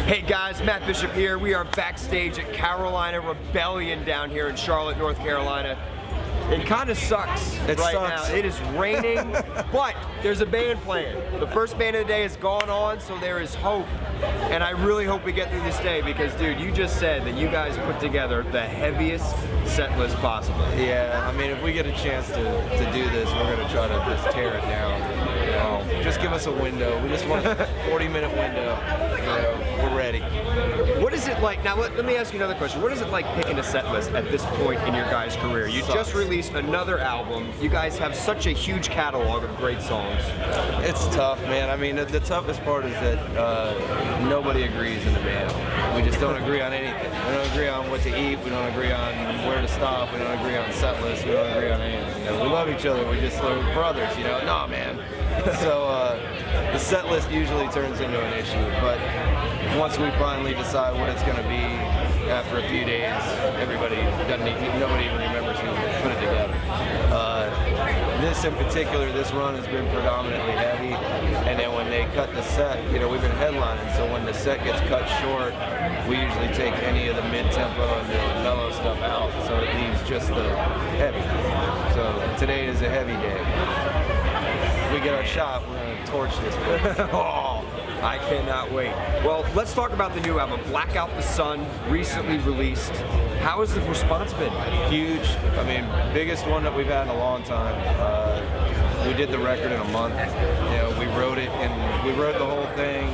Hey guys, Matt Bishop here. We are backstage at Carolina Rebellion down here in Charlotte, North Carolina. It kind of sucks now. It is raining, but there's a band playing. The first band of the day has gone on, so there is hope. And I really hope we get through this day because, dude, you just said that you guys put together the heaviest set list possible. Yeah, I mean, if we get a chance to do this, we're going to try to just tear it down. Just give us a window. We just want a 40-minute window. We're ready. What is it like? Now, let me ask you another question. What is it like picking a set list at this point in your guys' career? You just released another album. You guys have such a huge catalog of great songs. It's tough, man. I mean, the toughest part is that nobody agrees in the band. We just don't agree on anything. We don't agree on what to eat. We don't agree on where to stop. We don't agree on set lists. We don't agree on anything. We love each other. We're brothers, Nah, man. So the set list usually turns into an issue, but once we finally decide what it's going to be, after a few days, nobody even remembers who put it together. This in particular, this run has been predominantly heavy, and then when they cut the set, we've been headlining, so when the set gets cut short, we usually take any of the mid-tempo and the mellow stuff out, so it leaves just the heavy. So today is a heavy day. If we get our shot, we're going to torch this place. Oh, I cannot wait. Well, let's talk about the new album, Blackout the Sun, recently released. How has the response been? Huge. I mean, biggest one that we've had in a long time. We did the record in a month. We wrote it, and we wrote the whole thing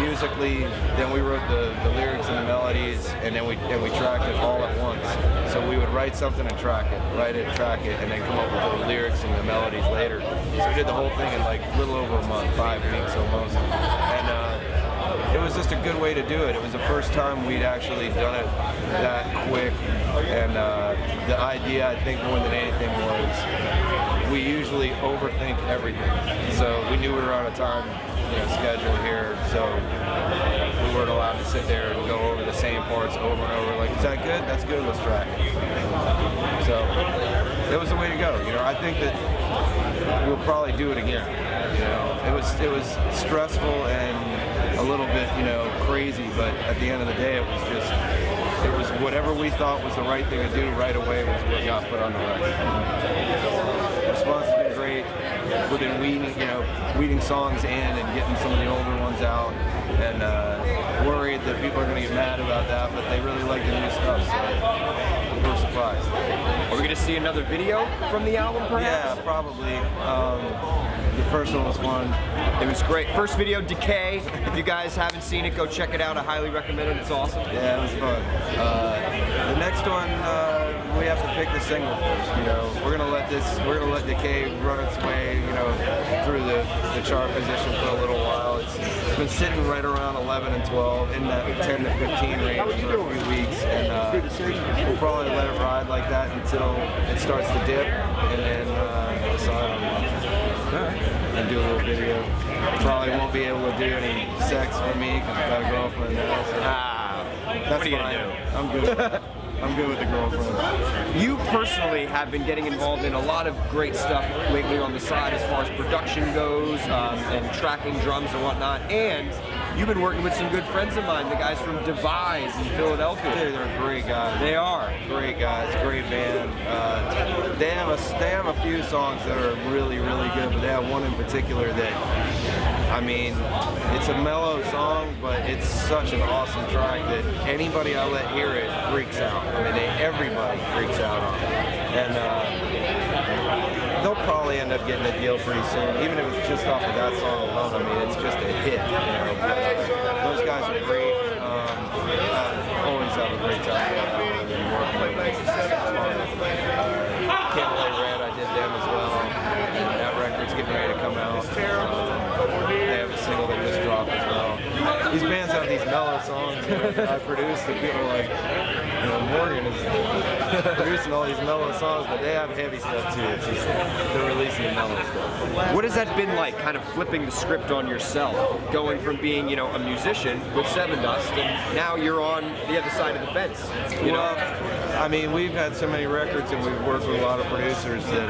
musically. Then we wrote the lyrics and the melodies, and then we tracked it all at once. So we would write something and track it, track it, and then come up with the lyrics and the melodies later. So we did the whole thing in like a little over a month, 5 weeks almost. And it was just a good way to do it. It was the first time we'd actually done it that quick. And the idea, I think, more than anything was we usually overthink everything. So we knew we were on a time schedule here, so we weren't allowed to sit there and go over the same parts over and over. Like, is that good? That's good. Let's track it. So it was the way to go. I think that we'll probably do it again. It was stressful and a little bit crazy, but at the end of the day, it was whatever we thought was the right thing to do right away was what got put on the record. The response has been great. We've been weeding songs in and getting some of the older ones out, and worried that people are going to get mad about that, but they really like the new stuff, so we're surprised. Are we going to see another video from the album, perhaps? Yeah, probably. The first one was fun. It was great. First video, Decay. If you guys haven't seen it, go check it out. I highly recommend it. It's awesome. Yeah, it was fun. The next one, we have to pick the single first. We're gonna let Decay run its way, through the chart position for a little while. It's been sitting right around 11 and 12 in that 10 to 15 range for a few weeks, and we'll probably let it ride like that until it starts to dip, and then decide on and do a little video. Probably won't be able to do any sex for me because I've got a girlfriend now. So that's fine. I'm good. I'm good with the girlfriend. You personally have been getting involved in a lot of great stuff lately on the side as far as production goes and tracking drums and whatnot. And you've been working with some good friends of mine, the guys from Devised in Philadelphia. Dude, they're great guys. They are. Great guys, great band. They have a few songs that are really, really good, but they have one in particular that, I mean, it's a mellow song, but it's such an awesome track that anybody I let hear it freaks out. I mean, everybody freaks out on it. And they'll probably end up getting a deal pretty soon, even if it's just off of that song alone. I mean, it's just a hit. Those guys are great. Always have a great time working with them. It's just fun. Can't Lay Red, I did them as well. And that record's getting ready to come out. They have a single that just dropped as well. These bands have these mellow songs that I produce that people are like, Morgan is producing all these mellow songs, but they have heavy stuff too. It's just they're releasing the mellow stuff. What has that been like, kind of flipping the script on yourself, going from being, a musician with Sevendust, and now you're on the other side of the fence? I mean, we've had so many records and we've worked with a lot of producers that,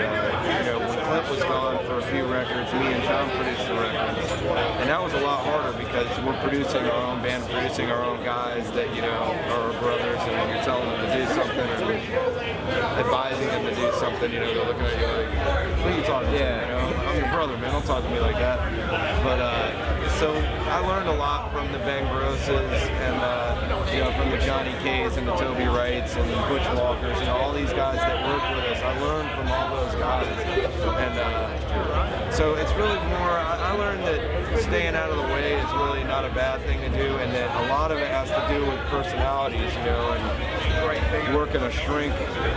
when Clint was gone for a few records, me and John produced the records. And that was a lot harder because we're producing our own band, producing our own guys that, you know, are our brothers, and when you're telling them to do something or advising them to do something, you know, they're looking at you like, what are you talking about? You know, I'm your brother, man, don't talk to me like that. But, so I learned a lot from the Bang Broses and, you know, from the Johnny Kays and the Toby Wrights and the Butch Walkers, you know, all these guys that work with us. I learned from all those guys. And so it's really more, I learned that staying out of the way is really not a bad thing to do, and that a lot of it has to do with personalities, you know, and working a shrink,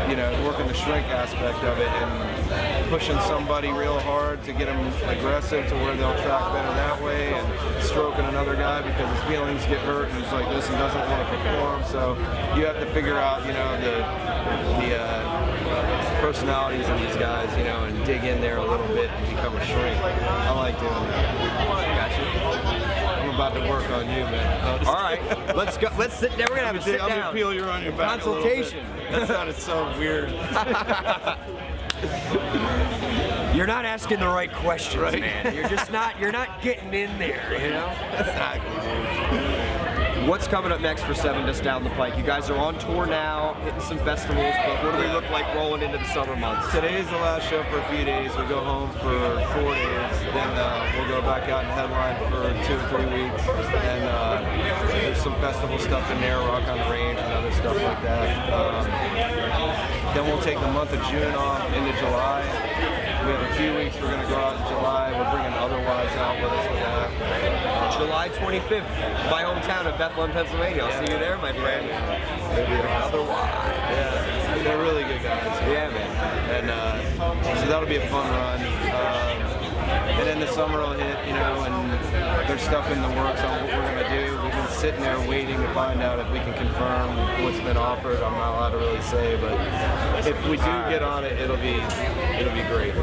you know, working the shrink aspect of it and pushing somebody real hard to get them aggressive to where they'll track better that way, and stroking another guy because his feelings get hurt and he's like this and doesn't want to perform. So you have to figure out, you know, the personalities of these guys, you know, and dig in there a little bit and become a shrink. I like doing that. Gotcha. I'm about to work on you, man. All right, let's go. Let's sit down. We're gonna have a sit down. I'm gonna peel you on your back. Consultation. That sounded so weird. You're not asking the right questions, right? Man. You're just not. You're not getting in there, you know. Exactly. What's coming up next for Sevendust down the pike? You guys are on tour now, hitting some festivals, but what do they look like rolling into the summer months? Today is the last show for a few days. We go home for 4 days, then we'll go back out and headline for 2 or 3 weeks. And there's some festival stuff in there, Rock on the Range and other stuff like that. Then we'll take the month of June off into July. We have a few weeks we're going to go out in July. We're bringing Otherwise out with us for that. July 25th, my hometown of Bethlehem, Pennsylvania. I'll see you there, my friend. Otherwise. Yeah, they're really good guys. Yeah, man. And so that'll be a fun run. And then the summer will hit, you know, and there's stuff in the works on what we're going to do. We've been sitting there waiting to find out if we can confirm what's been offered. I'm not allowed to really say, but if we do get on it, it'll be great.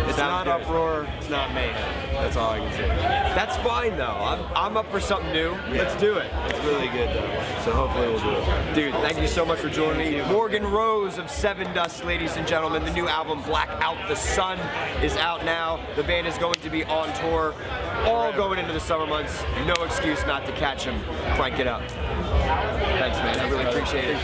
It's not uproar, it's not mayhem. That's all I can say. That's fine though. I'm up for something new. Yeah. Let's do it. It's really good though. So hopefully we'll do it. Dude, thank you so much for joining me. Morgan Rose of Sevendust, ladies and gentlemen. The new album Black Out the Sun is out now. The band is going to be on tour all going into the summer months. No excuse not to catch them. Crank it up. Thanks, man. I really appreciate it.